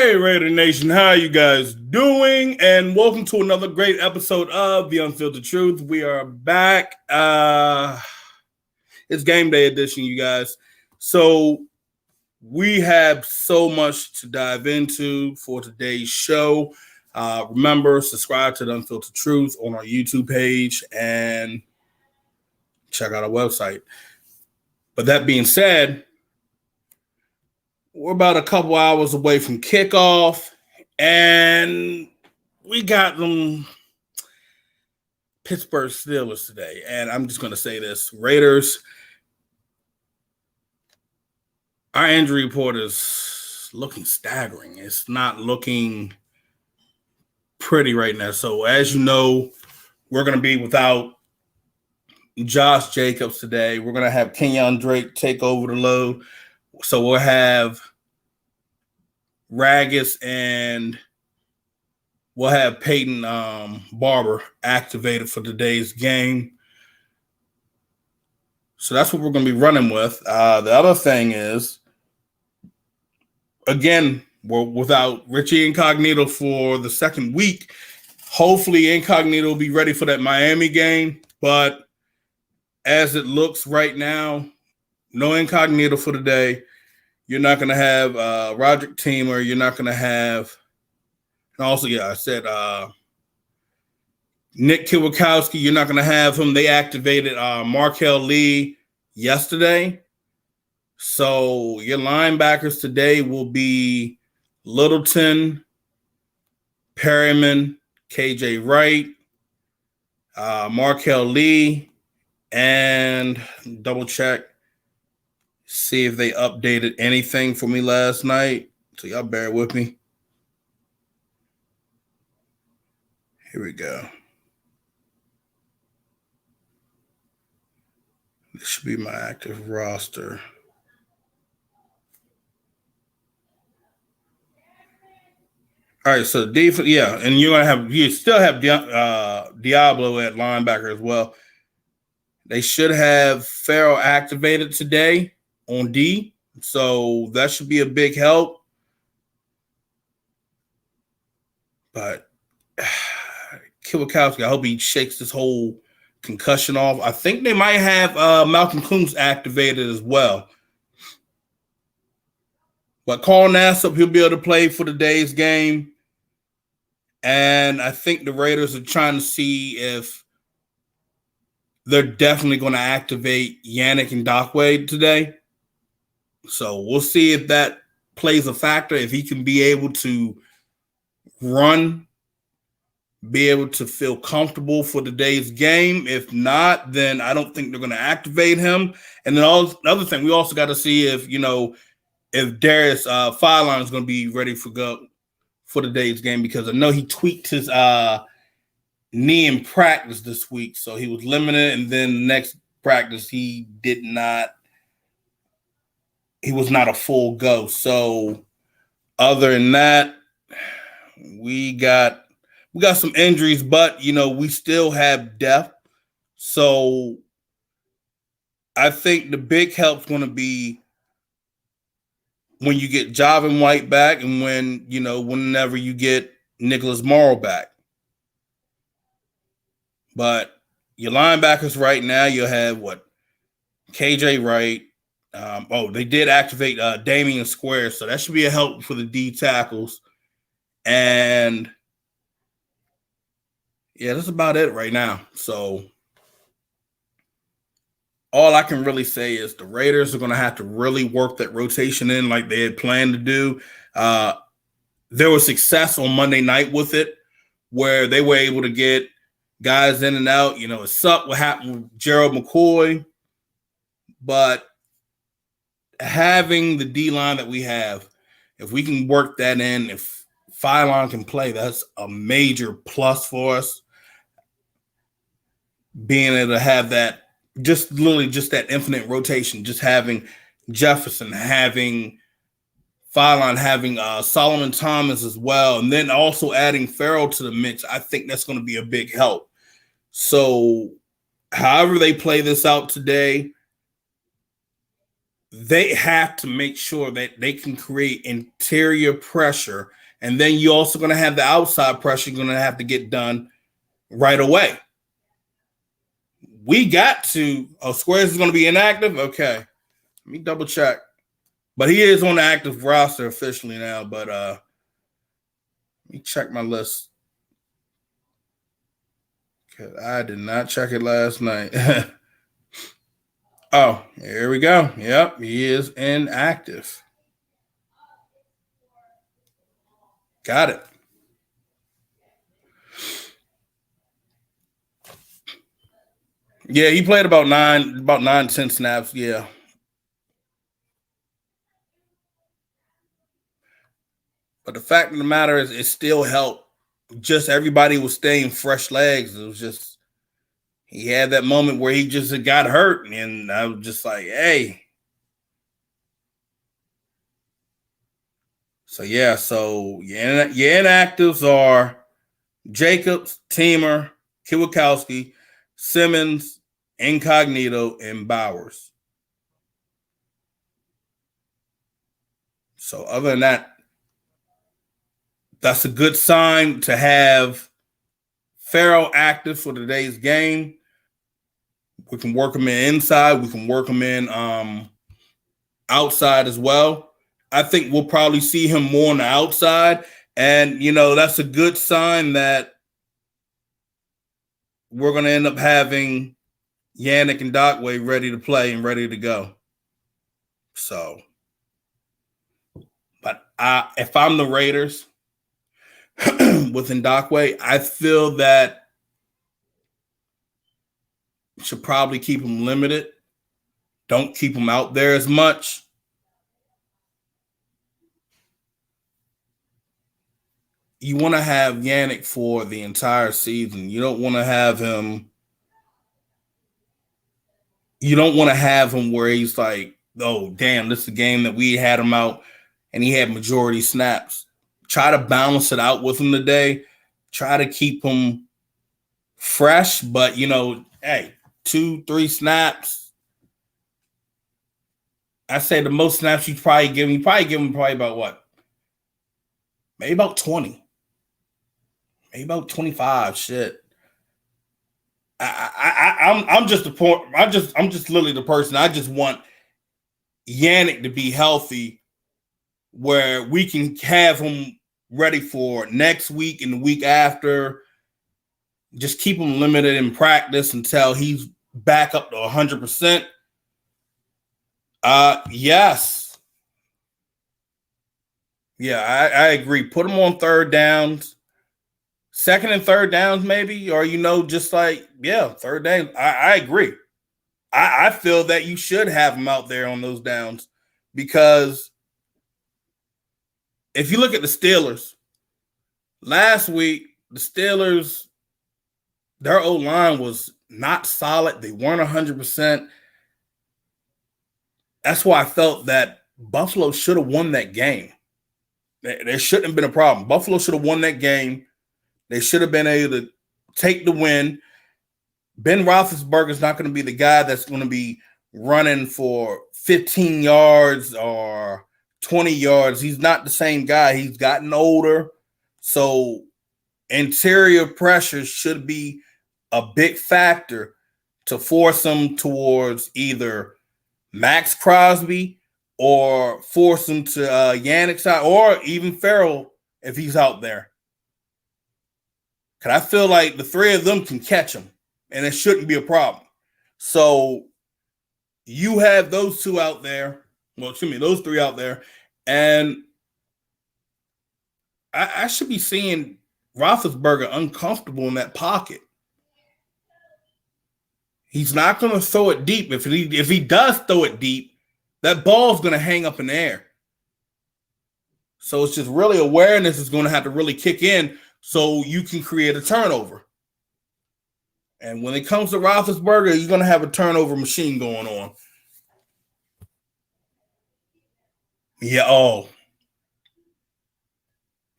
Hey, Raider Nation, how you guys doing? And welcome to another great episode of The Unfiltered Truth. We are back. It's game day edition, you guys. So we have so much to dive into for today's show. Remember, subscribe to The Unfiltered Truth on our YouTube page and check out our website. But that being said, we're about a couple hours away from kickoff, and we got them Pittsburgh Steelers today. And I'm just going to say this. Raiders, our injury report is looking staggering. It's not looking pretty right now. So as you know, we're going to be without Josh Jacobs today. We're going to have Kenyon Drake take over the load. So we'll have Ragus and we'll have Peyton Barber activated for today's game. So that's what we're going to be running with. The other thing is, again, we're without Richie Incognito for the second week. Hopefully Incognito will be ready for that Miami game. But as it looks right now, no Incognito for today. You're not going to have Roderick Teamer. You're not going to have – and also, I said Nick Kiwakowski. You're not going to have him. They activated Markel Lee yesterday. So your linebackers today will be Littleton, Perryman, KJ Wright, Markel Lee, and double check. See if they updated anything for me last night. So y'all bear with me. Here we go. This should be my active roster. All right, so defense, yeah, and you still have Diablo at linebacker as well. They should have Farrell activated today on D, so that should be a big help. But Kiwakowski, I hope he shakes this whole concussion off. I think they might have Malcolm Coombs activated as well. But Carl Nassib, he'll be able to play for today's game. And I think the Raiders are trying to see if they're definitely going to activate Yannick Ngakoue today. So we'll see if that plays a factor, if he can be able to run, be able to feel comfortable for today's game. If not, then I don't think they're going to activate him. And then another thing, we also got to see if Darius Fireline is going to be ready for today's game, because I know he tweaked his knee in practice this week. So he was limited, and then next practice he was not a full go. So other than that, we got some injuries, but we still have depth. So I think the big help's going to be when you get Javin White back, and whenever you get Nicholas Morrow back. But your linebackers right now, you'll have KJ Wright. They did activate Damian Square, so that should be a help for the D tackles. And yeah, that's about it right now. So all I can really say is the Raiders are going to have to really work that rotation in like they had planned to do. There was success on Monday night with it, where they were able to get guys in and out. It sucked what happened with Gerald McCoy, but having the D-line that we have, if we can work that in, if Fireline can play, that's a major plus for us. Being able to have that, just that infinite rotation, just having Jefferson, having Fireline, having Solomon Thomas as well, and then also adding Farrell to the mix, I think that's going to be a big help. So however they play this out today, they have to make sure that they can create interior pressure And then you're also going to have the outside pressure you're going to have to get done right away. We got to. Oh, Squares is going to be inactive? Okay. Let me double check. But he is on the active roster officially now. But let me check my list. I did not check it last night. Oh, here we go. Yep, he is inactive. Got it. Yeah, he played about 10 snaps. Yeah. But the fact of the matter is, it still helped. Just everybody was staying fresh legs. It was just, he had that moment where he just got hurt. And I was just like, hey. So, yeah. So, your inactives are Jacobs, Teamer, Kiwakowski, Simmons, Incognito, and Bowers. So, other than that, that's a good sign to have Farrell active for today's game. We can work him in inside. We can work him in outside as well. I think we'll probably see him more on the outside. And, that's a good sign that we're going to end up having Yannick and Dockway ready to play and ready to go. So, but if I'm the Raiders with Ndakwe, I feel that should probably keep him limited. Don't keep him out there as much. You want to have Yannick for the entire season. You don't want to have him. You don't want to have him where he's like, oh, damn, this is a game that we had him out and he had majority snaps. Try to balance it out with him today. Try to keep him fresh, but, hey, 2-3 snaps. I say the most snaps you probably give him about what? Maybe about 20. Maybe about 25. Shit. I'm just literally the person. I just want Yannick to be healthy where we can have him ready for next week and the week after. Just keep him limited in practice until he's back up to 100%. Yes. Yeah, I agree. Put him on third downs. Second and third downs, maybe, or just like, yeah, third down. I agree. I feel that you should have him out there on those downs because if you look at the Steelers, last week, the Steelers, their O-line was not solid. They weren't 100%. That's why I felt that Buffalo should have won that game. There shouldn't have been a problem. Buffalo should have won that game. They should have been able to take the win. Ben Roethlisberger is not going to be the guy that's going to be running for 15 yards or 20 yards. He's not the same guy. He's gotten older. So interior pressure should be a big factor to force him towards either Max Crosby or force him to Yannick's side or even Farrell if he's out there. Because I feel like the three of them can catch him, and it shouldn't be a problem. So you have those two out there. Well, those three out there. And I should be seeing Roethlisberger uncomfortable in that pocket. He's not going to throw it deep. If he does throw it deep, that ball's going to hang up in the air. So it's just really awareness is going to have to really kick in so you can create a turnover. And when it comes to Roethlisberger, you're going to have a turnover machine going on. Yeah,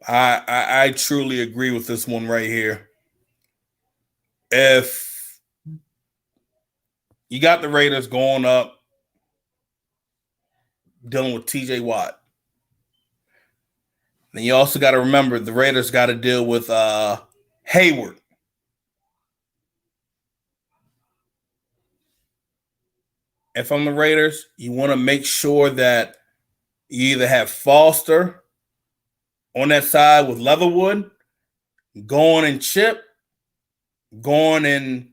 I truly agree with this one right here. If you got the Raiders going up, dealing with TJ Watt, Then you also got to remember the Raiders got to deal with Hayward. If I'm the Raiders, you want to make sure that you either have Foster on that side with Leatherwood, going and Chip, going and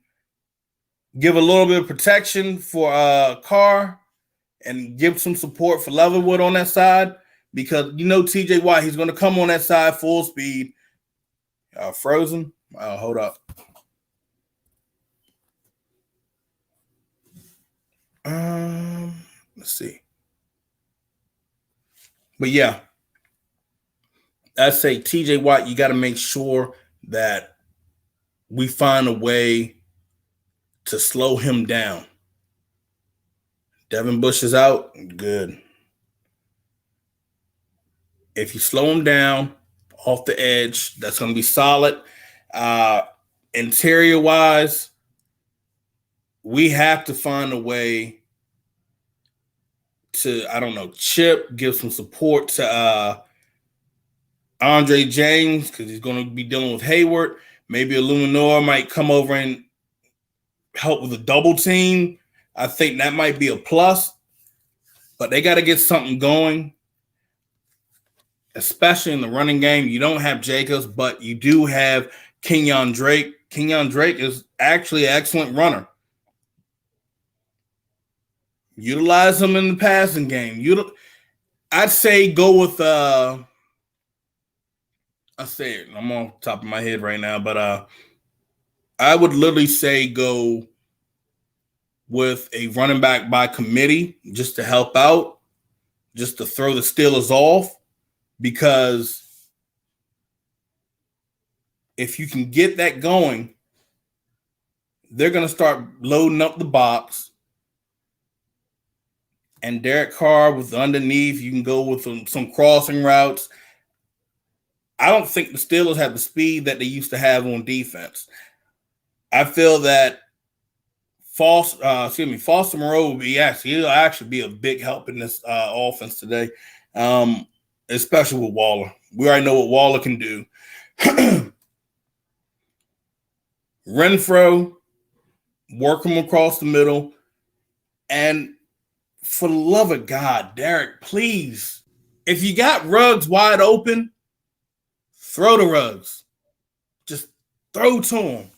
give a little bit of protection for Carr, and give some support for Leatherwood on that side, because you know TJ Watt, he's going to come on that side full speed. Frozen. Hold up. Let's see. But yeah, I say TJ Watt, you got to make sure that we find a way to slow him down. Devin Bush is out. Good. If you slow him down off the edge, that's going to be solid. Interior wise, we have to find a way to, I don't know, Chip, give some support to Andre James, because he's going to be dealing with Hayward. Maybe Illuminor might come over and help with a double team. I think that might be a plus, but they got to get something going, especially in the running game. You don't have Jacobs, but you do have Kenyon Drake. Kenyon Drake is actually an excellent runner. Utilize him in the passing game. I'd say go with I say it. I'm on top of my head right now, but I would literally say go with a running back by committee just to help out, just to throw the Steelers off, because if you can get that going, they're going to start loading up the box. And Derek Carr with underneath, you can go with some crossing routes. I don't think the Steelers have the speed that they used to have on defense. I feel that Foster Moreau he'll actually be a big help in this offense today, especially with Waller. We already know what Waller can do. Renfro, work him across the middle, and for the love of God, Derek, please, if you got Ruggs wide open, throw the Ruggs. Just throw to him.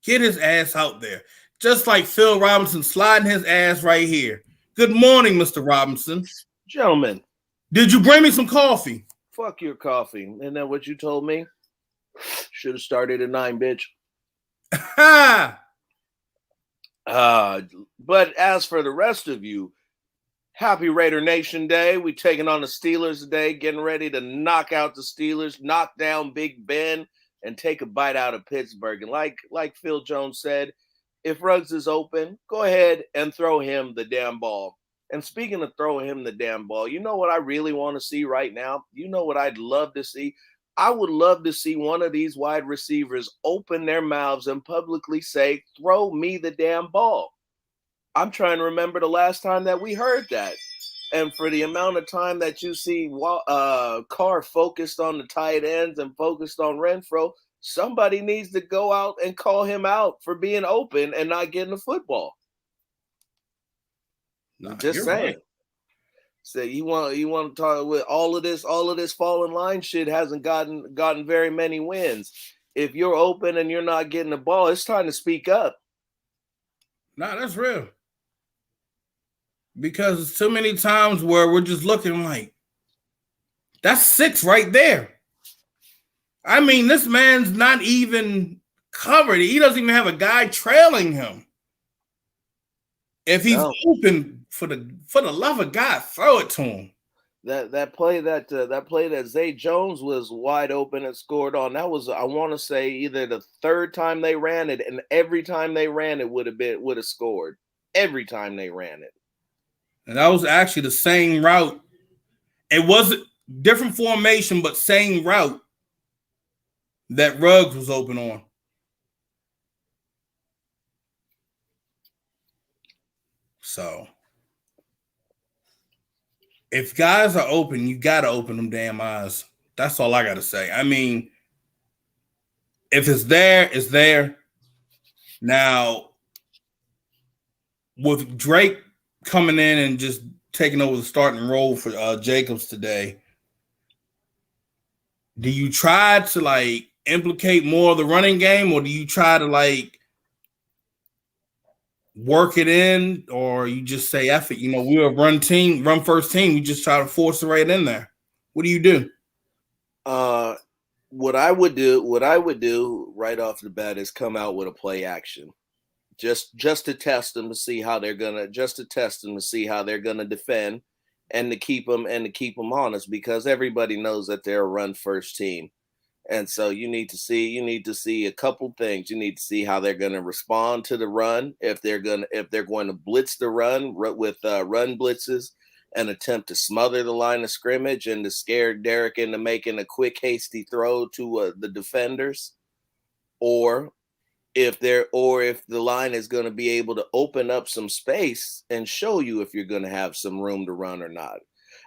Get his ass out there. Just like Phil Robinson sliding his ass right here. Good morning, Mr. Robinson. Gentlemen. Did you bring me some coffee? Fuck your coffee. Isn't that what you told me? Should have started at 9, bitch. Ha! But as for the rest of you, happy Raider Nation Day. We taking on the Steelers today, getting ready to knock out the Steelers, knock down Big Ben, and take a bite out of Pittsburgh. And like Phil Jones said, if Ruggs is open, go ahead and throw him the damn ball. And speaking of throwing him the damn ball, you know what I really want to see right now? You know what I'd love to see? I would love to see one of these wide receivers open their mouths and publicly say, throw me the damn ball. I'm trying to remember the last time that we heard that. And for the amount of time that you see Carr focused on the tight ends and focused on Renfro, somebody needs to go out and call him out for being open and not getting the football. Just saying. Right. So you want to talk with all of this falling line shit hasn't gotten very many wins. If you're open and you're not getting the ball, it's time to speak up. Nah, that's real. Because it's too many times where we're just looking like, that's 6 right there. I mean, this man's not even covered. He doesn't even have a guy trailing him. If he's open, for the love of God, throw it to him. That play that Zay Jones was wide open and scored on, that was, I want to say, either the third time they ran it, and every time they ran it would have scored. Every time they ran it. And that was actually the same route. It wasn't different formation, but same route that Ruggs was open on. So, if guys are open, you got to open them damn eyes. That's all I got to say. I mean, if it's there, it's there. Now, with Drake coming in and just taking over the starting role for Jacobs today, do you try to like implicate more of the running game, or do you try to like work it in, or you just say, F it, we're a run first team. We just try to force it right in there. What do you do? What I would do right off the bat is come out with a play action. Just to test them to see how they're gonna defend and to keep them honest, because everybody knows that they're a run first team. And so you need to see a couple things. You need to see how they're going to respond to the run. If they're going to blitz the run with run blitzes and attempt to smother the line of scrimmage and to scare Derek into making a quick hasty throw to the defenders, or if the line is going to be able to open up some space and show you if you're going to have some room to run or not.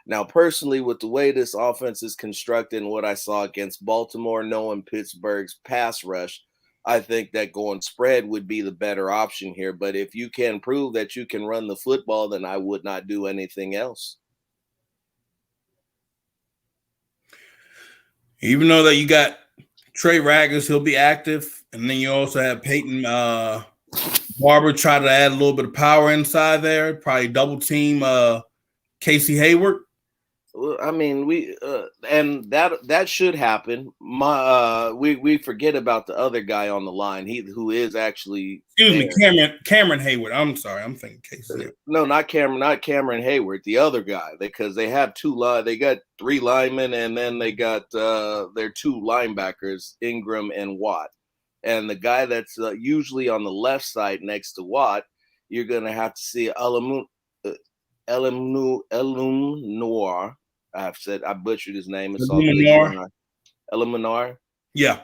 Now, personally, with the way this offense is constructed and what I saw against Baltimore, knowing Pittsburgh's pass rush, I think that going spread would be the better option here. But if you can prove that you can run the football, then I would not do anything else. Even though that you got Trey Raggers, he'll be active. And then you also have Peyton Barber try to add a little bit of power inside there, probably double team Casey Hayward. I mean, and that should happen. We forget about the other guy on the line. Who is actually Cameron Hayward. I'm sorry, I'm thinking Casey. No, not Cameron Hayward. The other guy, because they have they got 3 linemen, and then they got their 2 linebackers, Ingram and Watt. And the guy that's usually on the left side next to Watt, you're gonna have to see Elum Noir. I butchered his name. It's Elum. Yeah.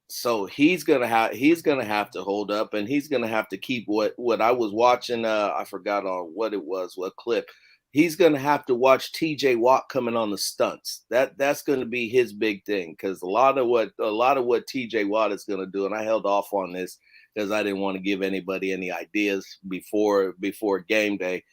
So he's gonna have to hold up, and he's gonna have to keep what I was watching. I forgot on what it was, what clip. He's gonna have to watch TJ Watt coming on the stunts. That's gonna be his big thing, because a lot of what TJ Watt is gonna do, and I held off on this because I didn't want to give anybody any ideas before game day,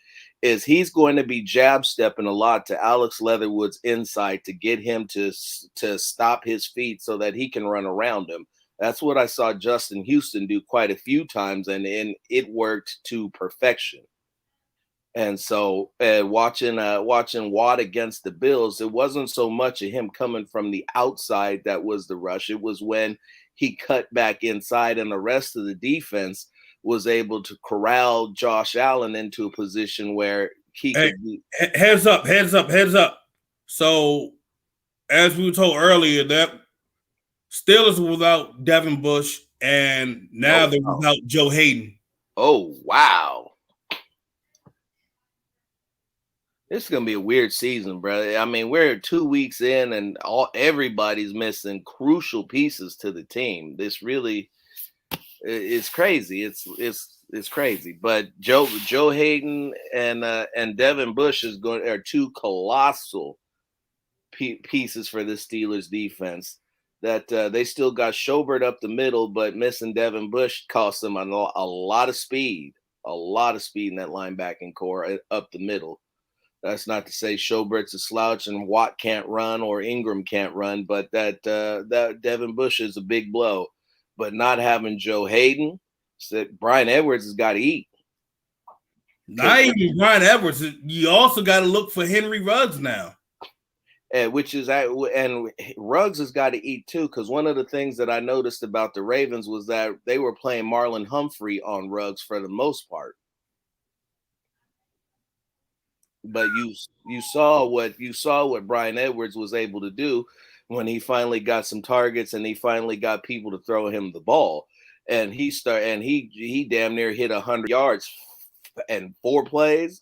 is he's going to be jab stepping a lot to Alex Leatherwood's inside to get him to stop his feet so that he can run around him. That's what I saw Justin Houston do quite a few times, and it worked to perfection. And so watching Watt against the Bills, it wasn't so much of him coming from the outside that was the rush. It was when he cut back inside and the rest of the defense was able to corral Josh Allen into a position where he could be. Heads up. So, as we were told earlier, that Steelers were without Devin Bush, and now they're without Joe Hayden. Oh, wow. This is going to be a weird season, bro. I mean, we're 2 weeks in, and everybody's missing crucial pieces to the team. This really is crazy. It's crazy. But Joe Hayden and Devin Bush are 2 colossal pieces for the Steelers defense. That they still got Schobert up the middle, but missing Devin Bush cost them a lot of speed in that linebacking core up the middle. That's not to say Schobert's a slouch and Watt can't run or Ingram can't run, but that Devin Bush is a big blow. But not having Joe Hayden, Brian Edwards has got to eat. Not even Brian Edwards. You also got to look for Henry Ruggs now. And Ruggs has got to eat too, because one of the things that I noticed about the Ravens was that they were playing Marlon Humphrey on Ruggs for the most part. But you saw what Brian Edwards was able to do when he finally got some targets and he finally got people to throw him the ball, and he damn near hit 100 yards and 4 plays,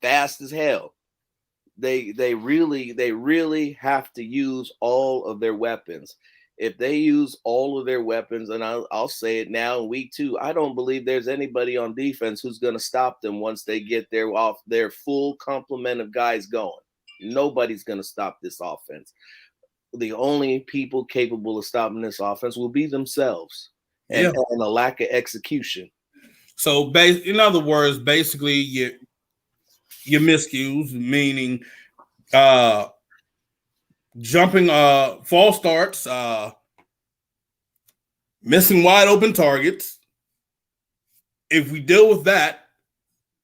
fast as hell. They really have to use all of their weapons. If they use all of their weapons, and I'll say it now in week 2, I don't believe there's anybody on defense who's going to stop them once they get their full complement of guys going. Nobody's going to stop this offense. the only people capable of stopping this offense will be themselves and, Yeah. and a lack of execution. So, in other words, basically, your miscues, meaning jumping false starts, missing wide open targets. If we deal with that,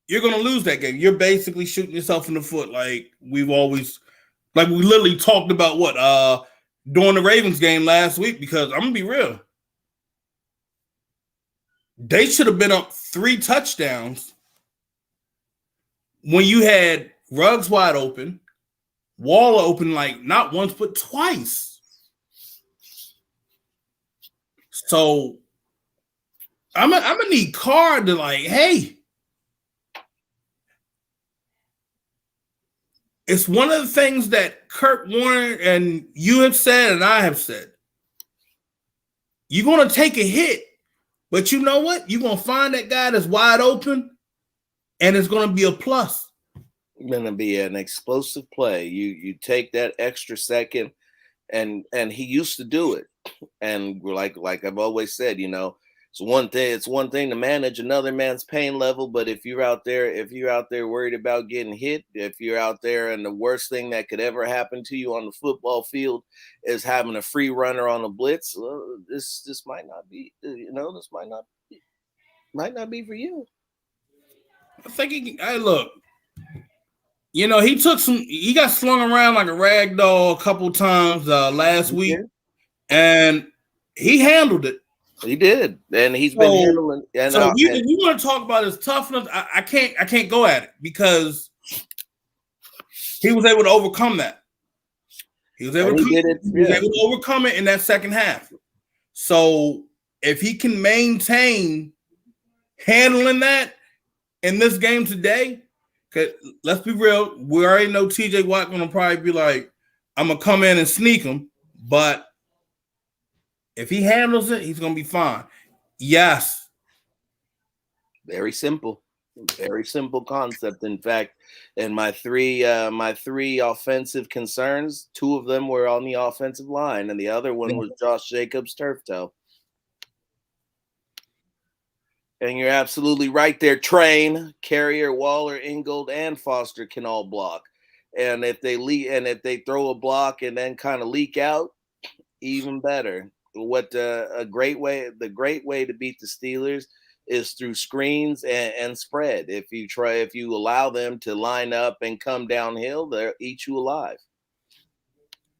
you're going to lose that game. You're basically shooting yourself in the foot, like we literally talked about during the Ravens game last week. Because I'm gonna be real, they should have been up 3 touchdowns when you had Ruggs wide open, Waller open, like not once but twice. So I'm gonna need Carr to like, hey, it's one of the things that Kurt Warner and you have said and I have said. You're gonna take a hit, but you know what? You're gonna find that guy that's wide open, and it's gonna be a plus. Going to be an explosive play. You take that extra second, and he used to do it. And we're like I've always said, it's one thing to manage another man's pain level, but if you're out there worried about getting hit, if you're out there and the worst thing that could ever happen to you on the football field is having a free runner on a blitz, this might not be, this might not be for you. I think look, he got slung around like a rag doll a couple times last week, and he handled it. He did, and he's been handling. And so if you want to talk about his toughness, I can't go at it because he was able to overcome that. He was able to overcome it in that second half. So if he can maintain handling that in this game today, because let's be real, we already know TJ Watt going to probably be like, I'm going to come in and sneak him. But if he handles it, he's going to be fine. Yes. Very simple concept. In fact, and my three offensive concerns, 2 of them were on the offensive line, and the other one was Josh Jacobs' turf toe. And you're absolutely right there. Train, Carrier, Waller, Ingold, and Foster can all block. And if they throw a block and then kind of leak out, even better. The great way to beat the Steelers is through screens and spread. If you allow them to line up and come downhill, they'll eat you alive.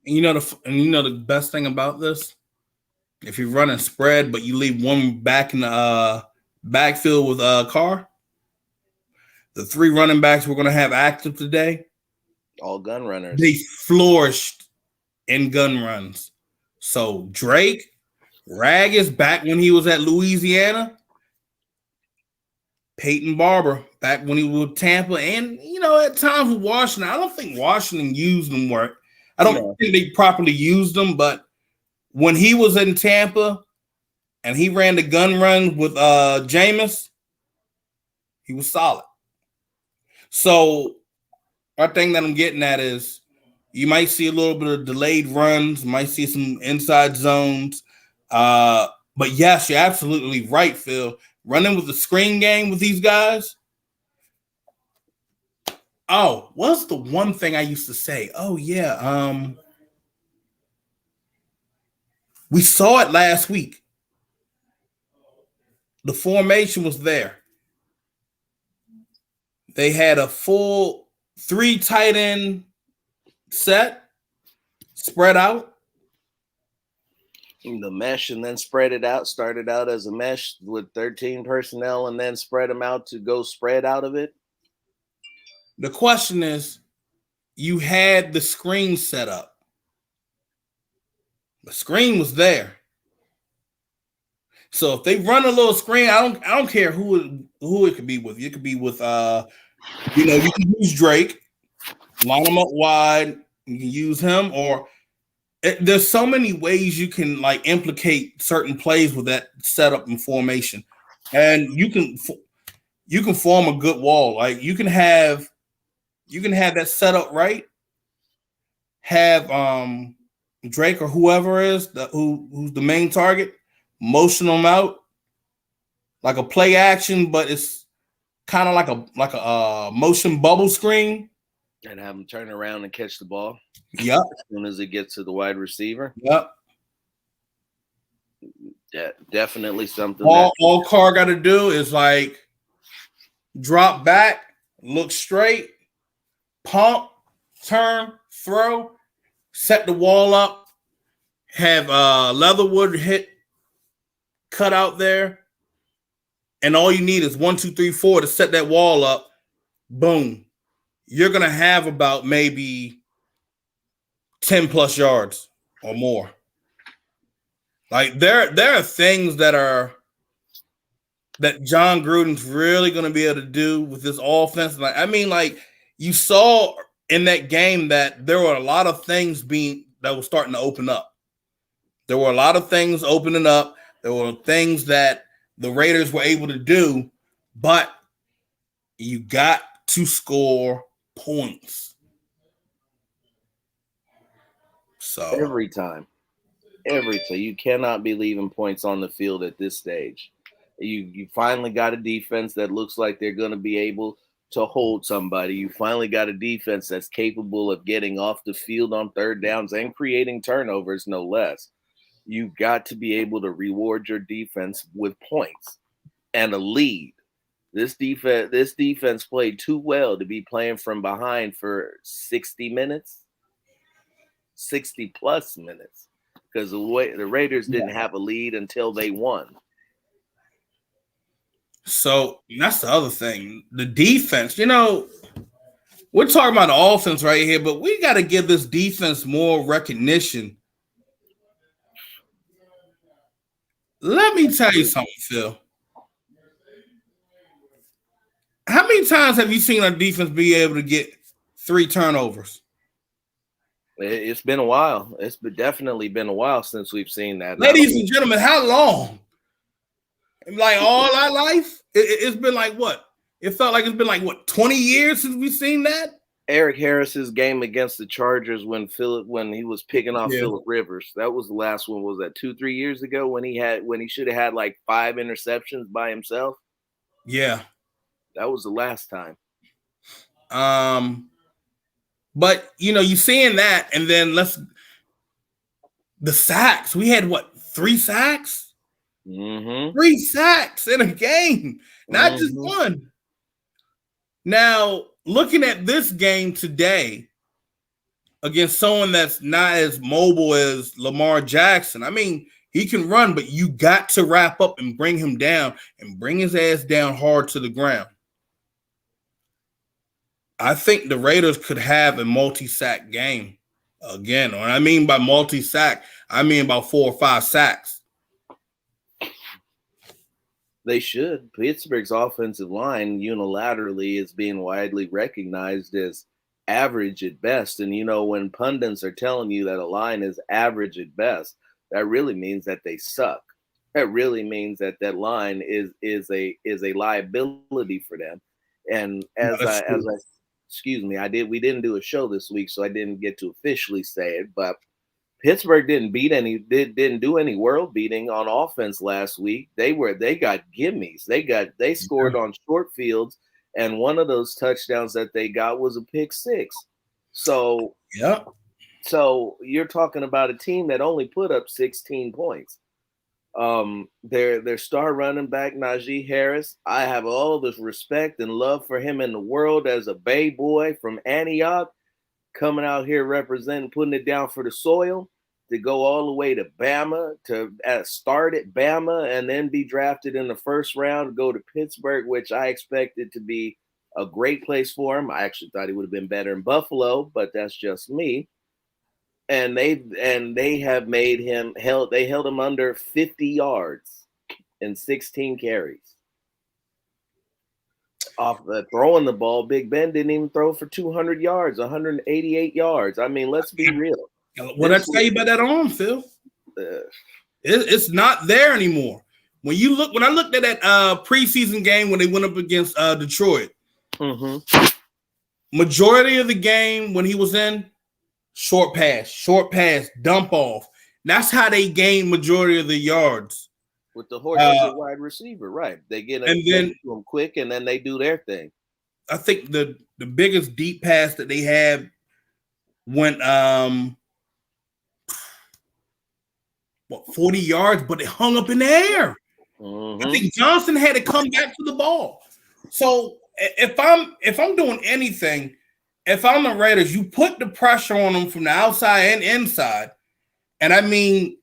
And the best thing about this, if you're running spread, but you leave one back in the backfield with Carr, the 3 running backs we're going to have active today, all gun runners. They flourished in gun runs. So Drake, Raggis back when he was at Louisiana, Peyton Barber back when he was with Tampa, and at times with Washington. I don't think Washington used them work. I don't think they properly used them, but when he was in Tampa and he ran the gun run with Jameis, he was solid. So our thing that I'm getting at is you might see a little bit of delayed runs, might see some inside zones. But yes, you're absolutely right, Phil. Running with the screen game with these guys. Oh, what's the one thing I used to say? Oh, yeah. We saw it last week. The formation was there. They had a full 3 tight end set, spread out. The mesh, and then spread it out. Started out as a mesh with 13 personnel and then spread them out to go spread out of it. The question is, you had the screen set up. The screen was there. So if they run a little screen, I don't care who it could be with. It could be with you can use Drake, line him up wide, you can use him, or there's so many ways you can like implicate certain plays with that setup and formation, and you can form a good wall. Like you can have that set up right. Have Drake or whoever is who's the main target, motion them out like a play action, but it's kind of like a motion bubble screen. And have him turn around and catch the ball. Yep. As soon as it gets to the wide receiver. Yep. Yeah, definitely something. All Carr got to do is like drop back, look straight, pump, turn, throw, set the wall up, have Leatherwood hit cut out there, and all you need is 1, 2, 3, 4 to set that wall up. Boom. You're gonna have about maybe 10 plus yards or more. Like there are things that John Gruden's really gonna be able to do with this offense. Like, I mean, like you saw in that game that there were a lot of things that were starting to open up. There were a lot of things opening up. There were things that the Raiders were able to do, but you got to score points. So every time you cannot be leaving points on the field at this stage. You finally got a defense that looks like they're going to be able to hold somebody. You finally got a defense that's capable of getting off the field on third downs and creating turnovers, no less. You got to be able to reward your defense with points and a lead. This defense played too well to be playing from behind for 60 minutes, 60 plus minutes, because the Raiders didn't have a lead until they won. So that's the other thing. The defense, we're talking about the offense right here, but we got to give this defense more recognition. Let me tell you something, Phil. How many times have you seen our defense be able to get 3 turnovers? It's been a while. It's definitely been a while since we've seen that. Ladies and gentlemen, how long? Like all our life? It's been like what? It felt like it's been like what, 20 years since we've seen that? Eric Harris's game against the Chargers when he was picking off Phillip Rivers. That was the last one. Was that 2-3 years ago when he should have had like 5 interceptions by himself? Yeah. That was the last time. But you seeing that, and then the sacks. We had what, 3 sacks? Mm-hmm. 3 sacks in a game, not just one. Now, looking at this game today against someone that's not as mobile as Lamar Jackson, I mean, he can run, but you got to wrap up and bring him down and bring his ass down hard to the ground. I think the Raiders could have a multi-sack game again. When I mean by multi-sack, I mean about 4 or 5 sacks. They should. Pittsburgh's offensive line unilaterally is being widely recognized as average at best. And, when pundits are telling you that a line is average at best, that really means that they suck. That really means that line is a liability for them. And we didn't do a show this week, so I didn't get to officially say it, but Pittsburgh didn't do any world beating on offense last week. They got gimmies. They scored on short fields, and one of those touchdowns that they got was a pick 6. So yeah. So you're talking about a team that only put up 16 points. Their star running back Najee Harris, I have all the respect and love for him in the world as a Bay boy from Antioch, coming out here representing, putting it down for the soil, to go all the way to Bama, to start at Bama and then be drafted in the first round, go to Pittsburgh, which I expected to be a great place for him. I actually thought he would have been better in Buffalo, but that's just me. And they have made him held him under 50 yards in 16 carries. Off throwing the ball, Big Ben didn't even throw for 200 yards, 188 yards. I mean, let's be real. What I tell you about that arm, Phil? It's not there anymore. When I looked at that preseason game when they went up against Detroit, majority of the game when he was in, short pass, dump off. That's how they gain majority of the yards. With the horse as a wide receiver, right? They get to them quick, and then they do their thing. I think the biggest deep pass that they had went 40 yards, but it hung up in the air. Mm-hmm. I think Johnson had to come back to the ball. So if I'm doing anything, if I'm the Raiders, you put the pressure on them from the outside and inside. And I mean,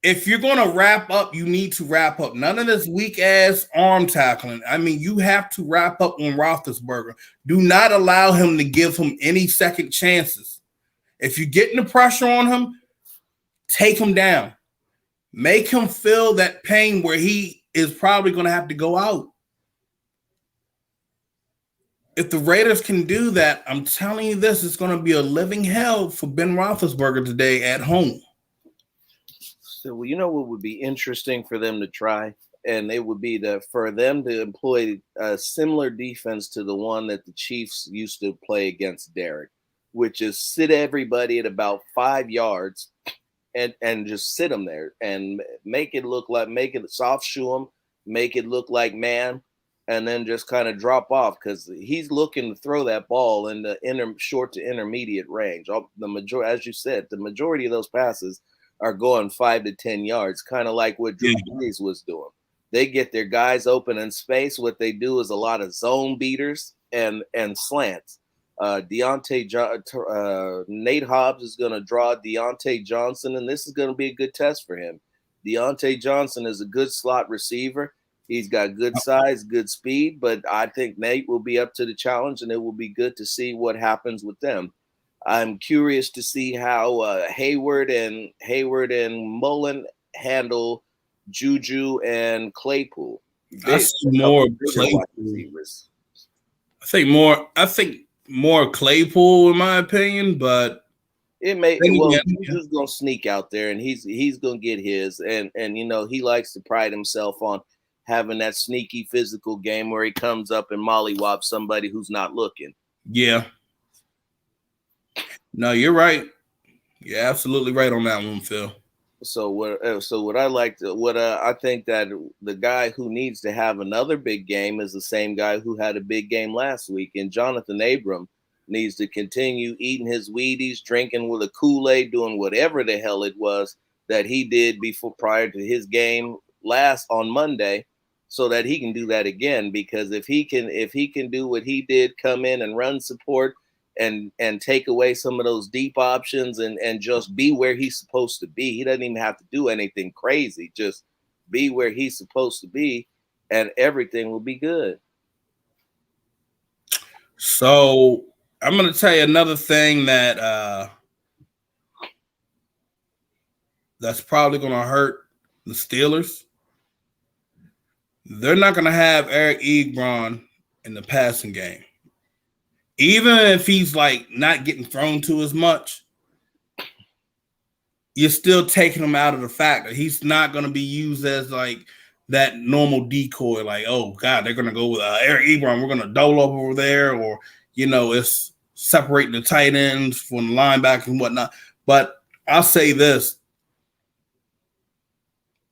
if you're going to wrap up, you need to wrap up. None of this weak-ass arm tackling. I mean, you have to wrap up on Roethlisberger. Do not allow him to give him any second chances. If you're getting the pressure on him, take him down. Make him feel that pain where he is probably going to have to go out. If the Raiders can do that, I'm telling you this, it's going to be a living hell for Ben Roethlisberger today at home. So, well, you know what would be interesting for them to try? And it would be for them to employ a similar defense to the one that the Chiefs used to play against Derek, which is sit everybody at about 5 yards and just sit them there and make it soft shoe them, make it look like man, and then just kind of drop off because he's looking to throw that ball in the short to intermediate range. The majority, as you said, the majority of those passes are going 5 to 10 yards, kind of like what Drew Brees was doing. They get their guys open in space. What they do is a lot of zone beaters and slants. Nate Hobbs is going to draw Deontay Johnson, and this is going to be a good test for him. Deontay Johnson is a good slot receiver. He's got good size, good speed, but I think Nate will be up to the challenge, and it will be good to see what happens with them. I'm curious to see how Hayward and Mullen handle Juju and Claypool. I think more Claypool, in my opinion, but Juju's gonna sneak out there and he's gonna get his, and he likes to pride himself on having that sneaky physical game where he comes up and mollywobs somebody who's not looking. Yeah. No, you're right. You're absolutely right on that one, Phil. So I think that the guy who needs to have another big game is the same guy who had a big game last week, and Jonathan Abram needs to continue eating his Wheaties, drinking with a Kool-Aid, doing whatever the hell it was that he did prior to his game last on Monday, so that he can do that again. Because if he can do what he did, come in and run support and take away some of those deep options and just be where he's supposed to be. He doesn't even have to do anything crazy. Just be where he's supposed to be, and everything will be good. So I'm going to tell you another thing that that's probably going to hurt the Steelers. They're not going to have Eric Ebron in the passing game. Even if he's like not getting thrown to as much, you're still taking him out of the fact that he's not going to be used as like that normal decoy. Like, oh God, they're going to go with Eric Ebron. We're going to dole up over there, or it's separating the tight ends from the linebackers and whatnot. But I'll say this: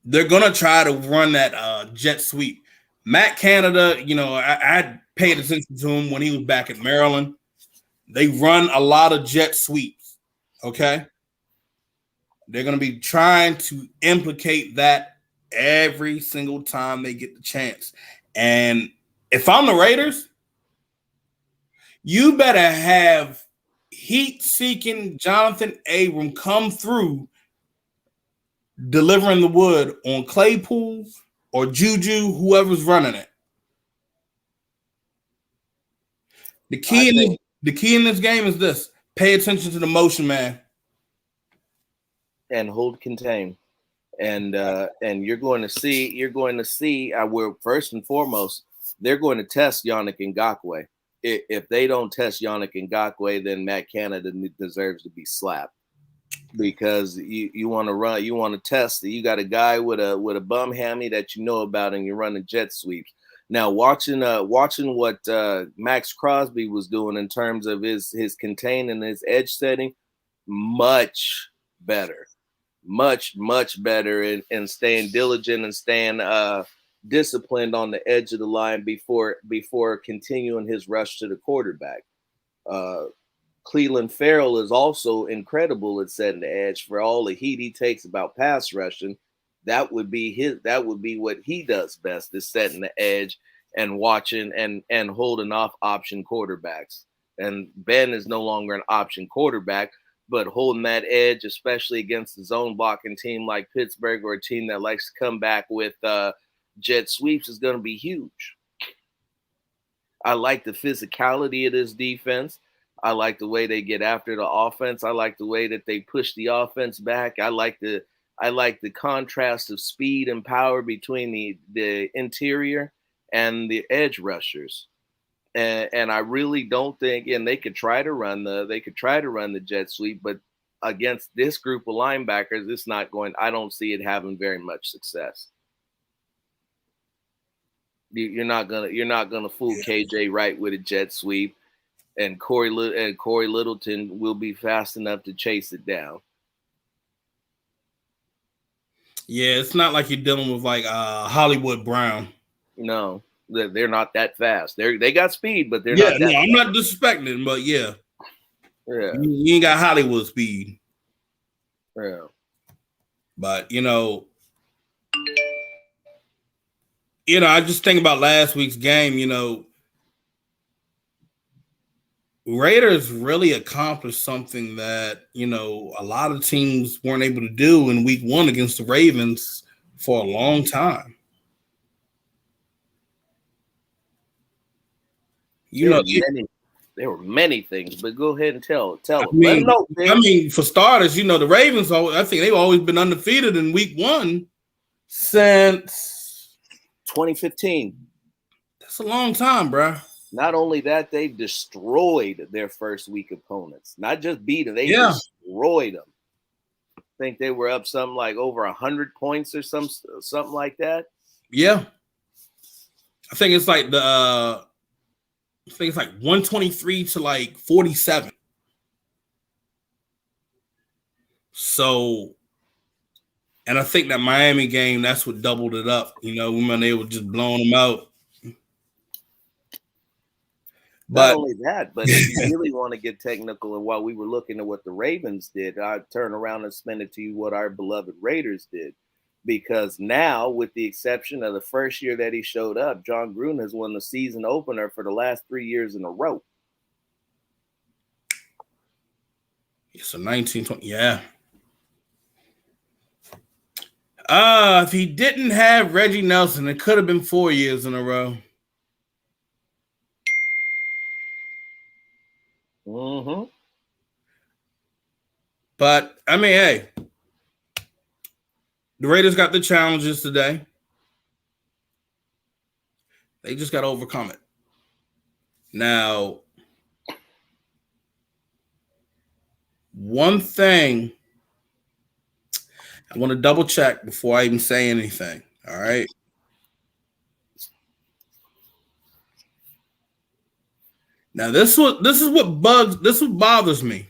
they're going to try to run that jet sweep. Matt Canada, I paid attention to him when he was back at Maryland. They run a lot of jet sweeps, okay? They're going to be trying to implicate that every single time they get the chance. And if I'm the Raiders, you better have heat-seeking Jonathan Abram come through delivering the wood on Claypool or Juju, whoever's running it. The key in this game is this: pay attention to the motion, man, and hold contain. And you're going to see where first and foremost they're going to test Yannick Ngakoue. If they don't test Yannick Ngakoue, then Matt Canada deserves to be slapped, because you want to run, you want to test. You got a guy with a bum hammy that you know about, and you're running jet sweeps. Now, watching what Max Crosby was doing in terms of his contain and his edge setting, much better, much better in staying diligent and staying disciplined on the edge of the line before continuing his rush to the quarterback. Cleveland Farrell is also incredible at setting the edge. For all the heat he takes about pass rushing, that would be what he does best, is setting the edge and watching and holding off option quarterbacks. And Ben is no longer an option quarterback, but holding that edge, especially against the zone blocking team like Pittsburgh, or a team that likes to come back with jet sweeps, is going to be huge. I like the physicality of this defense. I like the way they get after the offense. I like the way that they push the offense back. I like the contrast of speed and power between the interior and the edge rushers. And I really don't think, and they could try to run the jet sweep, but against this group of linebackers, it's not going. I don't see it having very much success. You're not gonna fool KJ Wright with a jet sweep, and Corey Littleton will be fast enough to chase it down. Yeah, it's not like you're dealing with like Hollywood Brown. No, they're not that fast. They got speed, but they're not that fast. I'm not disrespecting, but yeah. You ain't got Hollywood speed. Yeah. But I just think about last week's game, Raiders really accomplished something that, a lot of teams weren't able to do in week 1 against the Ravens for a long time. There were many things, but go ahead and tell them. I mean, for starters, the Ravens, I think they've always been undefeated in week 1 since 2015. That's a long time, bro. Not only that, they destroyed their first week opponents. Not just beat them, they destroyed them. I think they were up something like over 100 points or something like that. Yeah. I think it's like 123 to like 47. So, and I think that Miami game, that's what doubled it up. They were just blowing them out. Not only that, but if you really want to get technical, and while we were looking at what the Ravens did, I'd turn around and spin it to you what our beloved Raiders did. Because now, with the exception of the first year that he showed up, John Gruden has won the season opener for the last 3 years in a row. So 1920, yeah. If he didn't have Reggie Nelson, it could have been 4 years in a row. Mm-hmm. But I mean, hey, the Raiders got the challenges today. They just got to overcome it. Now, one thing I want to double check before I even say anything. All right. Now, this is what bothers me.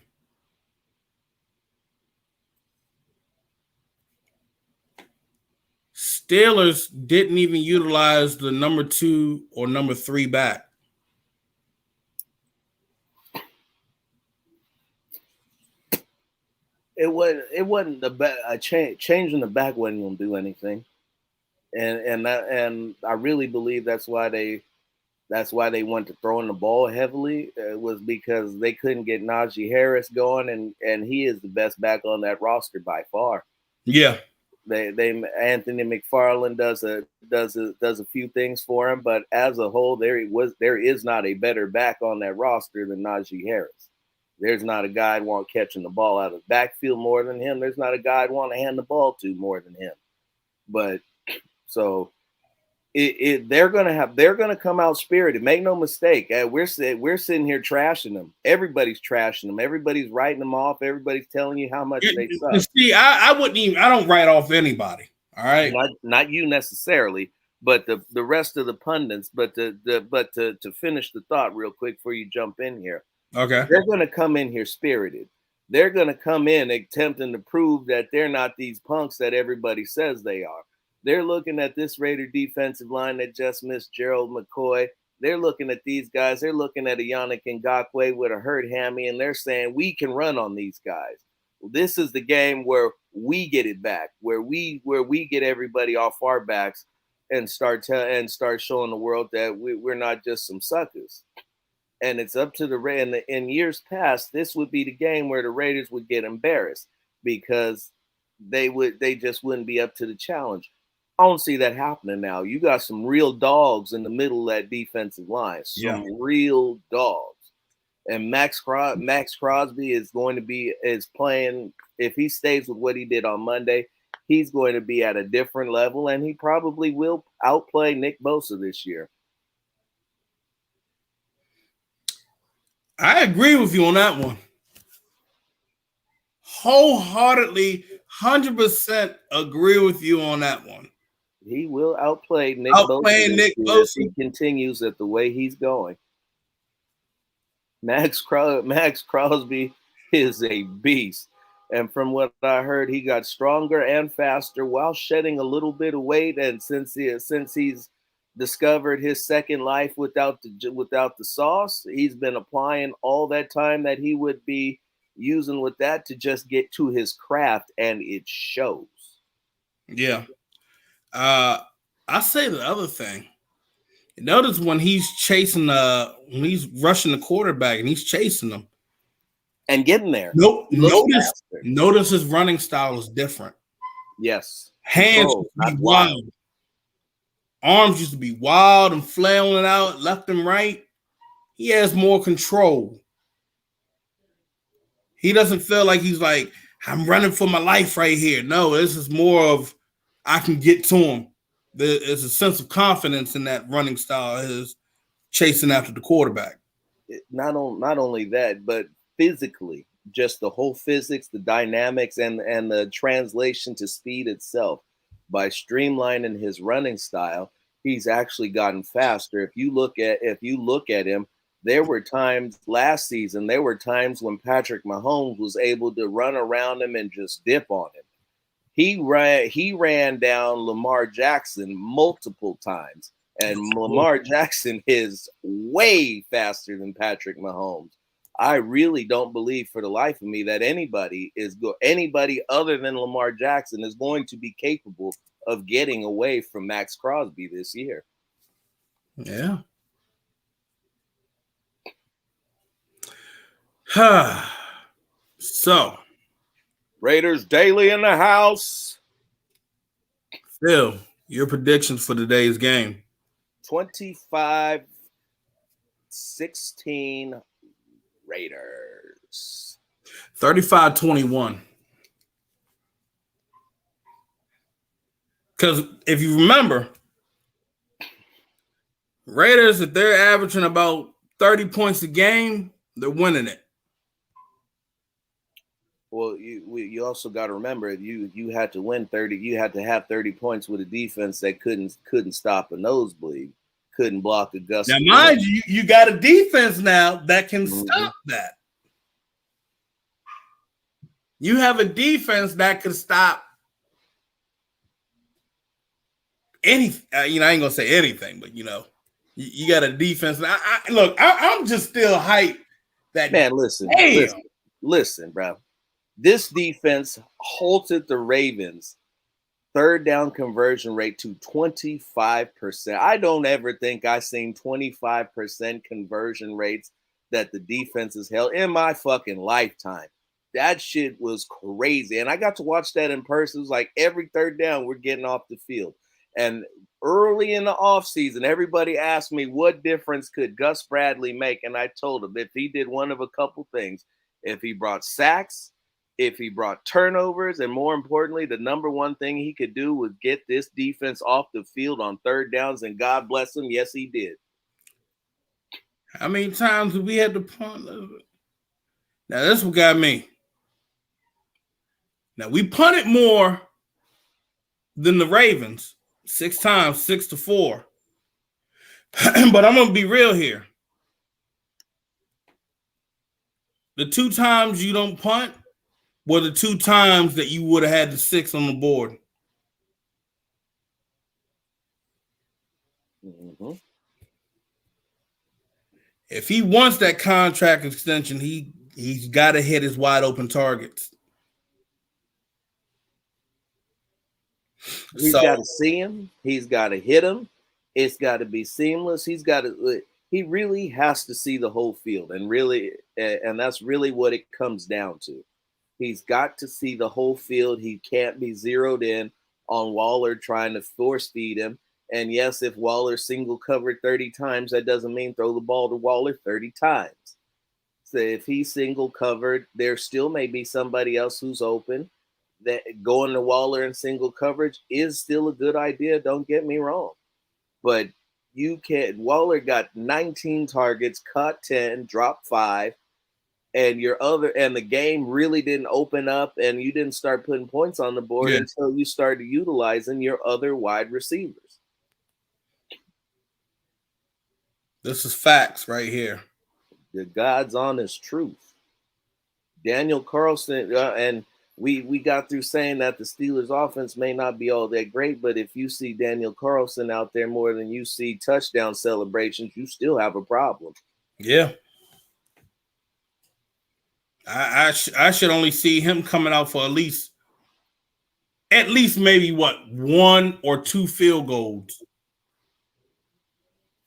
Steelers didn't even utilize the number 2 or number 3 back. It wasn't a changing the back wasn't going to do anything, and I really believe that's why they went to throwing the ball heavily. It was because they couldn't get Najee Harris going, and he is the best back on that roster by far. Yeah. They Anthony McFarland does a few things for him, but as a whole, there is not a better back on that roster than Najee Harris. There's not a guy I'd want catching the ball out of the backfield more than him. There's not a guy I'd want to hand the ball to more than him. But so they're gonna come out spirited. Make no mistake. We're sitting here trashing them. Everybody's trashing them. Everybody's writing them off. Everybody's telling you how much they suck. See, I don't write off anybody. All right, not you necessarily, but the rest of the pundits. But to finish the thought real quick before you jump in here. Okay, they're gonna come in here spirited. they're going to come in attempting to prove that they're not these punks that everybody says they are. They're looking at this Raider defensive line that just missed Gerald McCoy. They're looking at these guys. They're looking at a Yannick Ngakoue with a hurt hammy, and they're saying, we can run on these guys. Well, this is the game where we get it back, where we get everybody off our backs and start showing the world that we're not just some suckers. And it's up to the Raiders. In years past, this would be the game where the Raiders would get embarrassed because they just wouldn't be up to the challenge. I don't see that happening now. You got some real dogs in the middle of that defensive line, some real dogs. And Max Crosby is playing. If he stays with what he did on Monday, he's going to be at a different level, and he probably will outplay Nick Bosa this year. I agree with you on that one. Wholeheartedly, 100% agree with you on that one. He will outplay Nick Bosa if he continues at the way he's going. Max Crosby is a beast. And from what I heard, he got stronger and faster while shedding a little bit of weight. And since he's discovered his second life without the sauce, he's been applying all that time that he would be using with that to just get to his craft, and it shows. Yeah. I say the other thing. Notice when he's chasing when he's rushing the quarterback and he's chasing them and getting there. Notice his running style is different. Yes. Hands used to be wild. Arms used to be wild and flailing out left and right. He has more control. He doesn't feel like he's like, I'm running for my life right here. No, this is more of I can get to him. There's a sense of confidence in that running style, his chasing after the quarterback. Not only that, but physically, just the whole physics, the dynamics, and the translation to speed itself. By streamlining his running style, he's actually gotten faster. If you look at him, there were times last season, when Patrick Mahomes was able to run around him and just dip on him. He ran down Lamar Jackson multiple times, and Lamar Jackson is way faster than Patrick Mahomes. I really don't believe for the life of me that anybody other than Lamar Jackson is going to be capable of getting away from Max Crosby this year. Yeah. So, Raiders Daily in the house. Phil, your predictions for today's game. 25-16 Raiders. 35-21. Because if you remember, Raiders, if they're averaging about 30 points a game, they're winning it. Well, you also got to remember you had to win 30. You had to have 30 points with a defense that couldn't stop a nosebleed, couldn't block a gust. Now, mind you, you got a defense now that can stop that. You have a defense that can stop any. I ain't gonna say anything, but you got a defense. I'm just still hyped. That man, listen, bro. This defense halted the Ravens' third down conversion rate to 25%. I don't ever think I've seen 25% conversion rates that the defense has held in my fucking lifetime. That shit was crazy. And I got to watch that in person. It was like every third down, we're getting off the field. And early in the offseason, everybody asked me what difference could Gus Bradley make? And I told him if he did one of a couple things, if he brought sacks, if he brought turnovers, and more importantly, the number one thing he could do was get this defense off the field on third downs, and God bless him, yes, he did. How many times did we had to punt? Now, this what got me. Now, we punted more than the Ravens. 6 times, 6-4. But I'm going to be real here. The 2 times you don't punt were the 2 times that you would have had the 6 on the board. Mm-hmm. If he wants that contract extension, he's got to hit his wide open targets. He's got to see him. He's got to hit him. It's got to be seamless. He really has to see the whole field, and that's really what it comes down to. He's got to see the whole field. He can't be zeroed in on Waller trying to force feed him. And yes, if Waller single covered 30 times, that doesn't mean throw the ball to Waller 30 times. So if he's single covered, there still may be somebody else who's open. That going to Waller in single coverage is still a good idea. Don't get me wrong. But you can't. Waller got 19 targets, caught 10, dropped 5. And the game really didn't open up, and you didn't start putting points on the board until you started utilizing your other wide receivers. This is facts right here. The God's honest truth. Daniel Carlson, and we got through saying that the Steelers' offense may not be all that great, but if you see Daniel Carlson out there more than you see touchdown celebrations, you still have a problem. Yeah. I should only see him coming out for at least maybe 1 or 2 field goals.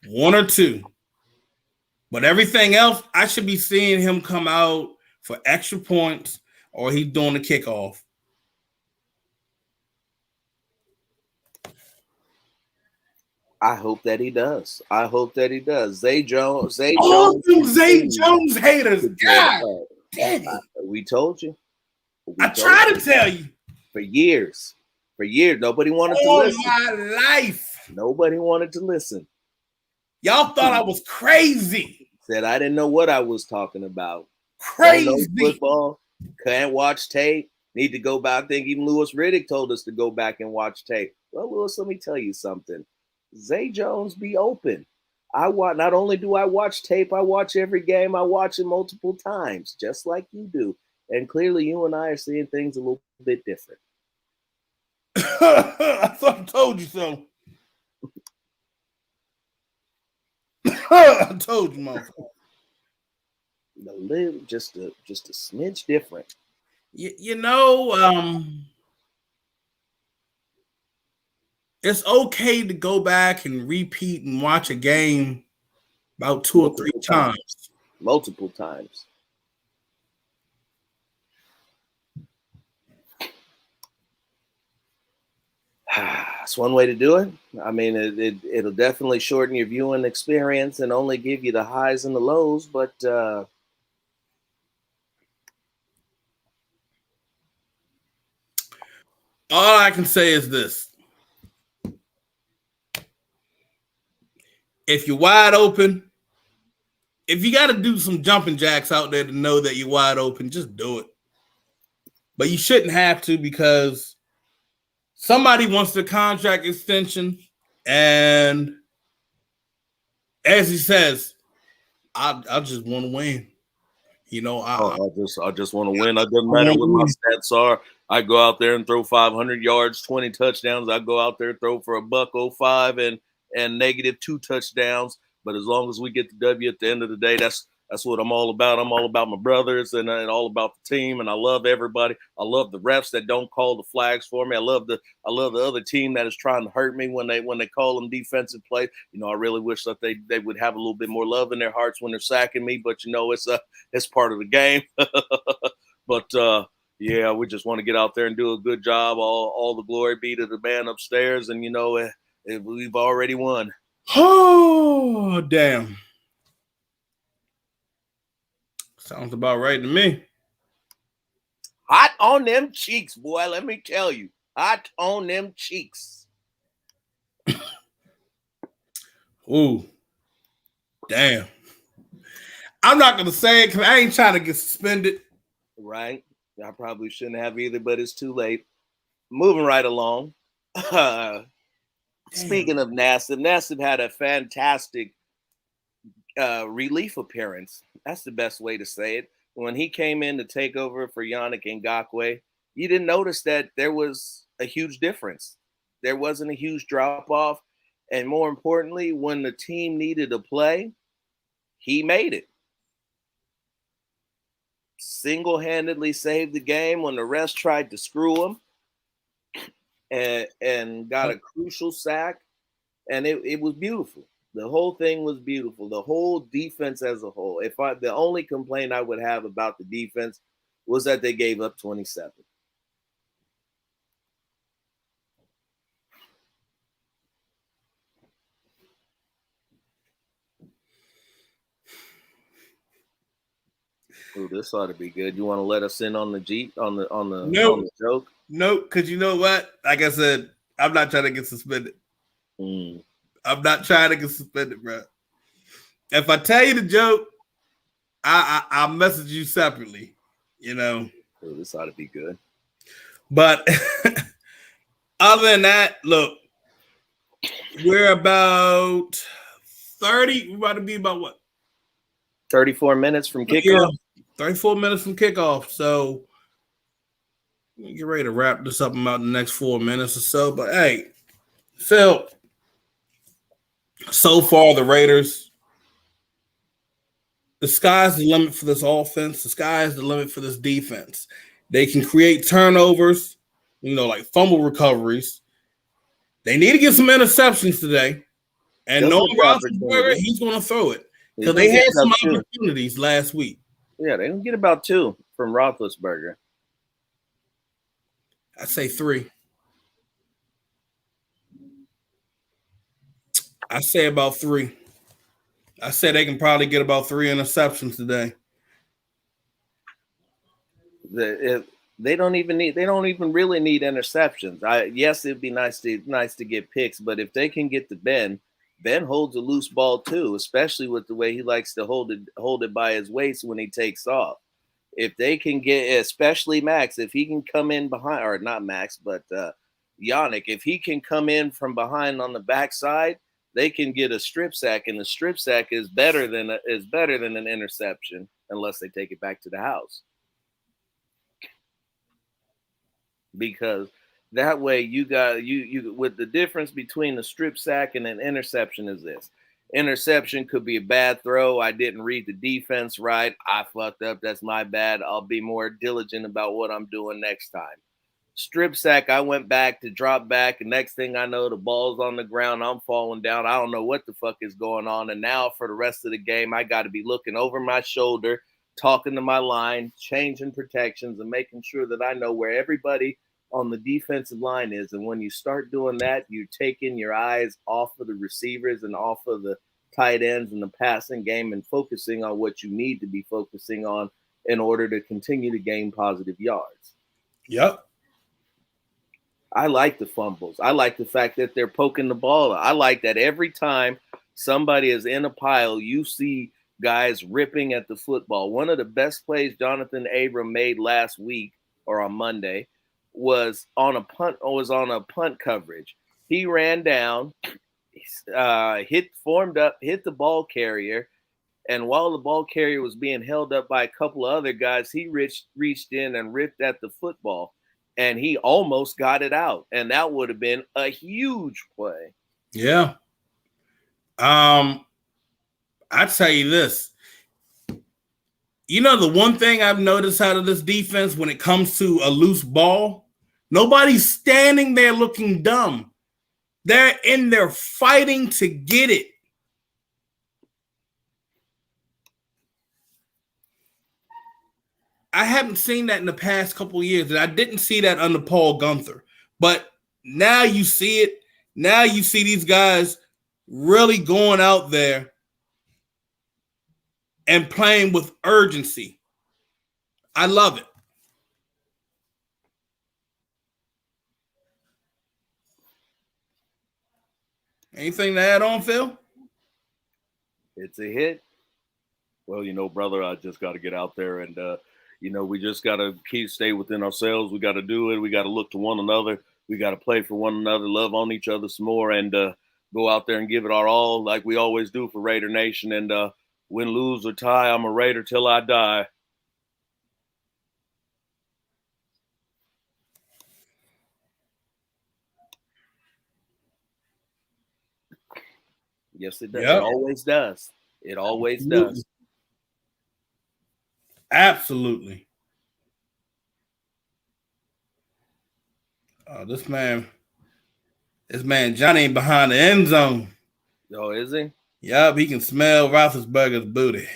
1 or 2. But everything else, I should be seeing him come out for extra points or he's doing the kickoff. I hope that he does. Zay Jones haters. God damn it. We told you. I tried to tell you. For years. Nobody wanted to listen. All my life. Nobody wanted to listen. Y'all thought I was crazy. Said I didn't know what I was talking about. Crazy. Don't know football. Can't watch tape. Need to go back. I think even Louis Riddick told us to go back and watch tape. Well, Louis, let me tell you something. Zay Jones be open. Not only do I watch tape, I watch every game. I watch it multiple times, just like you do. And clearly you and I are seeing things a little bit different. I thought I told you so. I told you, motherfucker. A little, just a smidge different. It's okay to go back and repeat and watch a game about 2 or 3 times. Multiple times. That's one way to do it. I mean, it'll definitely shorten your viewing experience and only give you the highs and the lows, but all I can say is this. If you're wide open, if you got to do some jumping jacks out there to know that you're wide open, just do it. But you shouldn't have to because somebody wants the contract extension, and as he says, I just want to win. I just want to win. It doesn't matter what my stats are. I go out there and throw 500 yards, 20 touchdowns. I go out there and throw for $105 and negative 2 touchdowns. But as long as we get the W at the end of the day, that's what I'm all about. I'm all about my brothers and all about the team. And I love everybody. I love the refs that don't call the flags for me. I love the other team that is trying to hurt me when they call them defensive plays. I really wish that they would have a little bit more love in their hearts when they're sacking me. But it's part of the game. But yeah, we just want to get out there and do a good job. All the glory be to the man upstairs. And we've already won. Oh, damn. Sounds about right to me. Hot on them cheeks, boy. Let me tell you. Hot on them cheeks. Ooh. Damn. I'm not going to say it because I ain't trying to get suspended. Right. I probably shouldn't have either, but it's too late. Moving right along. Speaking of Nassib had a fantastic relief appearance. That's the best way to say it. when he came in to take over for Yannick Ngakoue, you didn't notice that there was a huge difference. There wasn't a huge drop off. And more importantly, when the team needed a play, he made it. Single-handedly saved the game when the rest tried to screw him, and got a crucial sack. And it was beautiful. The whole thing was beautiful. The whole defense as a whole. The only complaint I would have about the defense was that they gave up 27. Ooh, this ought to be good. You want to let us in on the joke? Nope, because you know what? Like I said, I'm not trying to get suspended. I'm not trying to get suspended, bro. If I tell you the joke, I'll message you separately, you know. Ooh, this ought to be good. But other than that, look, we're about 30. We're about to be about what? 34 minutes from kickoff. Yeah, 34 minutes from kickoff. So we get ready to wrap this up in about the next 4 minutes or so. But hey, Phil, so far the Raiders, the sky's the limit for this offense. The sky is the limit for this defense. They can create turnovers, you know, like fumble recoveries. They need to get some interceptions today. And knowing Roethlisberger, he's going to throw it. Because they had some opportunities last week. Yeah, they can get about 2 from Roethlisberger. I'd say 3. I say about 3. I say they can probably get about 3 interceptions today. They don't even really need interceptions. Yes, it'd be nice to get picks, but if they can get to Ben holds a loose ball too, especially with the way he likes to hold it by his waist when he takes off. If they can get, especially Max, if he can come in behind, or not Max, but Yannick, if he can come in from behind on the backside, they can get a strip sack, and the strip sack is better than an interception, unless they take it back to the house. Because that way you with the difference between a strip sack and an interception is this. Interception could be a bad throw. I didn't read the defense right. I fucked up. That's my bad. I'll be more diligent about what I'm doing next time. Strip sack, I went back to drop back, and next thing I know, the ball's on the ground. I'm falling down. I don't know what the fuck is going on. And now for the rest of the game, I got to be looking over my shoulder, talking to my line, changing protections, and making sure that I know where everybody on the defensive line is. And when you start doing that, you're taking your eyes off of the receivers and off of the tight ends and the passing game and focusing on what you need to be focusing on in order to continue to gain positive yards. Yep. I like the fumbles. I like the fact that they're poking the ball. I like that every time somebody is in a pile, you see guys ripping at the football. One of the best plays Jonathan Abram made last week or on Monday was on a punt coverage. He ran down, formed up, hit the ball carrier, and while the ball carrier was being held up by a couple of other guys, he reached in and ripped at the football, and he almost got it out, and that would have been a huge play. Yeah. I tell you this. You know, the one thing I've noticed out of this defense when it comes to a loose ball, nobody's standing there looking dumb. They're in there fighting to get it. I haven't seen that in the past couple of years. And I didn't see that under Paul Gunther. But now you see it. Now you see these guys really going out there and playing with urgency. I love it. Anything to add on, Phil? It's a hit. Well, brother, I just got to get out there and, we just got to stay within ourselves. We got to do it. We got to look to one another. We got to play for one another, love on each other some more, and go out there and give it our all like we always do for Raider Nation. And win, lose, or tie, I'm a Raider till I die. Yes, it does. Yep. It always does. It always does. Absolutely. This man Johnny ain't behind the end zone. Oh, is he? Yup, he can smell Roethlisberger's booty.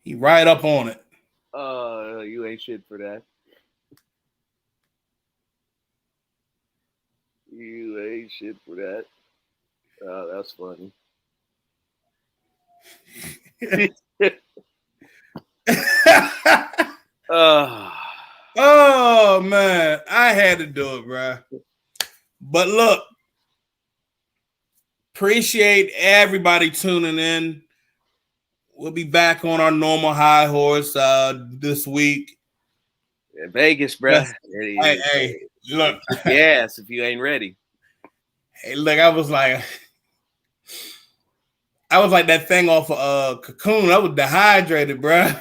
He right up on it. You ain't shit for that. You ain't shit for that. Oh, that's funny. Oh man, I had to do it, bro. But look, appreciate everybody tuning in. We'll be back on our normal high horse this week. In Vegas, bro. Hey, look. Yes, if you ain't ready. Hey, look, I was like that thing off of Cocoon. I was dehydrated, bro.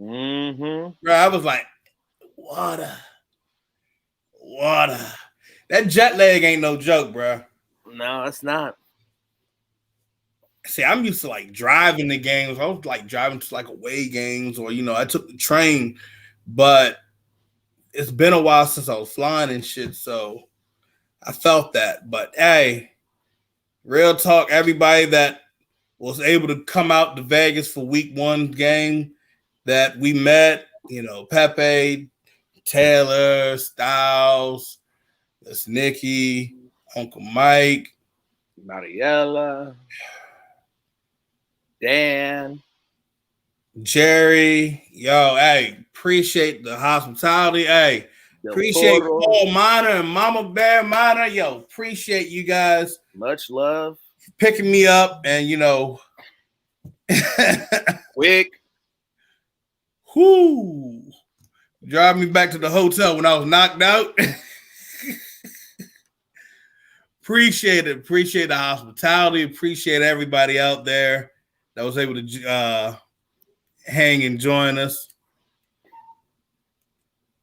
Mm-hmm. Bro, I was like, water. That jet lag ain't no joke, bro. No, it's not. See, I'm used to like driving the games. I was like driving to like away games, or I took the train, but it's been a while since I was flying and shit, so I felt that. But hey, real talk, everybody that was able to come out to Vegas for week 1 game that we met, Pepe, Taylor, Styles, that's Nikki, Uncle Mike, Mariella, Dan, Jerry. Yo, hey, appreciate the hospitality. Hey, appreciate Paul Minor and Mama Bear Minor. Yo, appreciate you guys. Much love. Picking me up and, quick. Whoo. Drive me back to the hotel when I was knocked out. Appreciate it. Appreciate the hospitality. Appreciate everybody out there that was able to hang and join us.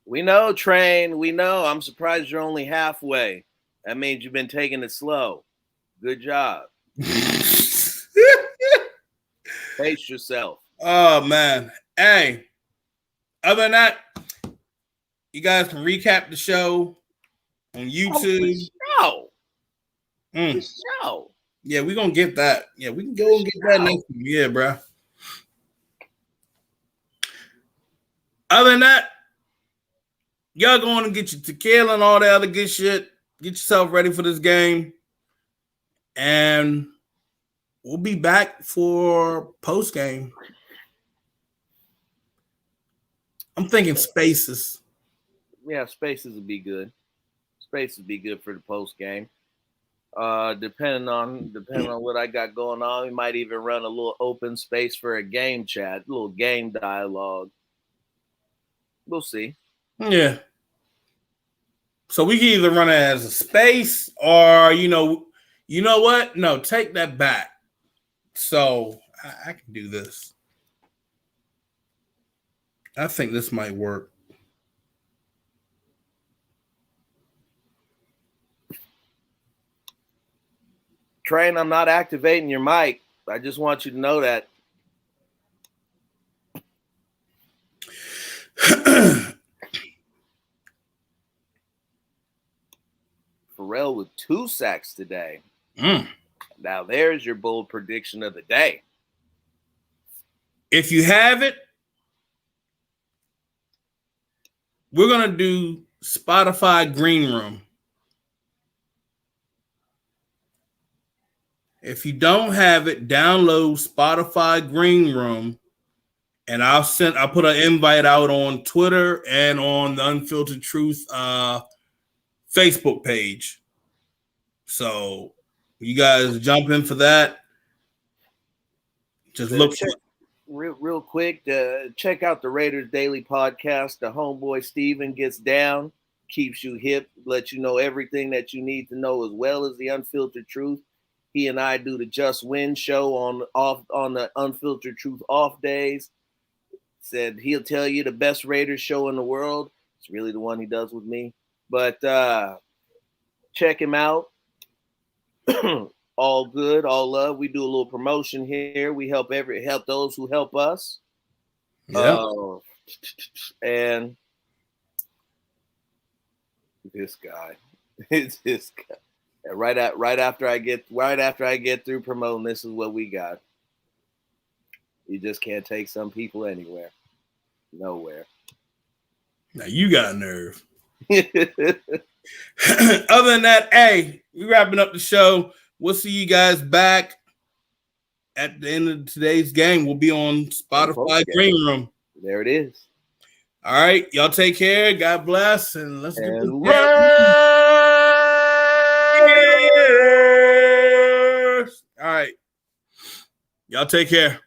We know, Train. We know. I'm surprised you're only halfway. That means you've been taking it slow. Good job. Pace yourself. Oh, man. Hey, other than that, you guys can recap the show on YouTube. The show. Yeah, we're going to get that. Yeah, we can go and get that next week. Yeah, bro. Other than that, y'all going to get your tequila and all that other good shit. Get yourself ready for this game. And we'll be back for post game. I'm thinking spaces. Yeah, spaces would be good. Spaces would be good for the post game. Depending on what I got going on, we might even run a little open space for a game chat, a little game dialogue. We'll see. Yeah. So we can either run it as a space or, you know what? No, take that back. So I can do this. I think this might work. Train, I'm not activating your mic. I just want you to know that. Pharrell with 2 sacks today. Now there's your bold prediction of the day. If you have it, we're going to do Spotify Green Room. If you don't have it, download Spotify Green Room, and I'll put an invite out on Twitter and on the Unfiltered Truth Facebook page. So you guys jump in for that. Just look for real quick. Check out the Raiders Daily Podcast. The homeboy Steven gets down, keeps you hip, lets you know everything that you need to know, as well as the Unfiltered Truth. He and I do the Just Win show on the Unfiltered Truth off days. Said he'll tell you the best Raiders show in the world. It's really the one he does with me. But check him out. All good, all love. We do a little promotion here. We help those who help us. Yeah. And this guy, it's this guy. And right after I get through promoting, this is what we got. You just can't take some people anywhere, nowhere. Now you got a nerve. Other than that, hey, we wrapping up the show. We'll see you guys back at the end of today's game. We'll be on Spotify Green Room. There it is. All right, y'all take care. God bless, and let's get this. All right, y'all take care.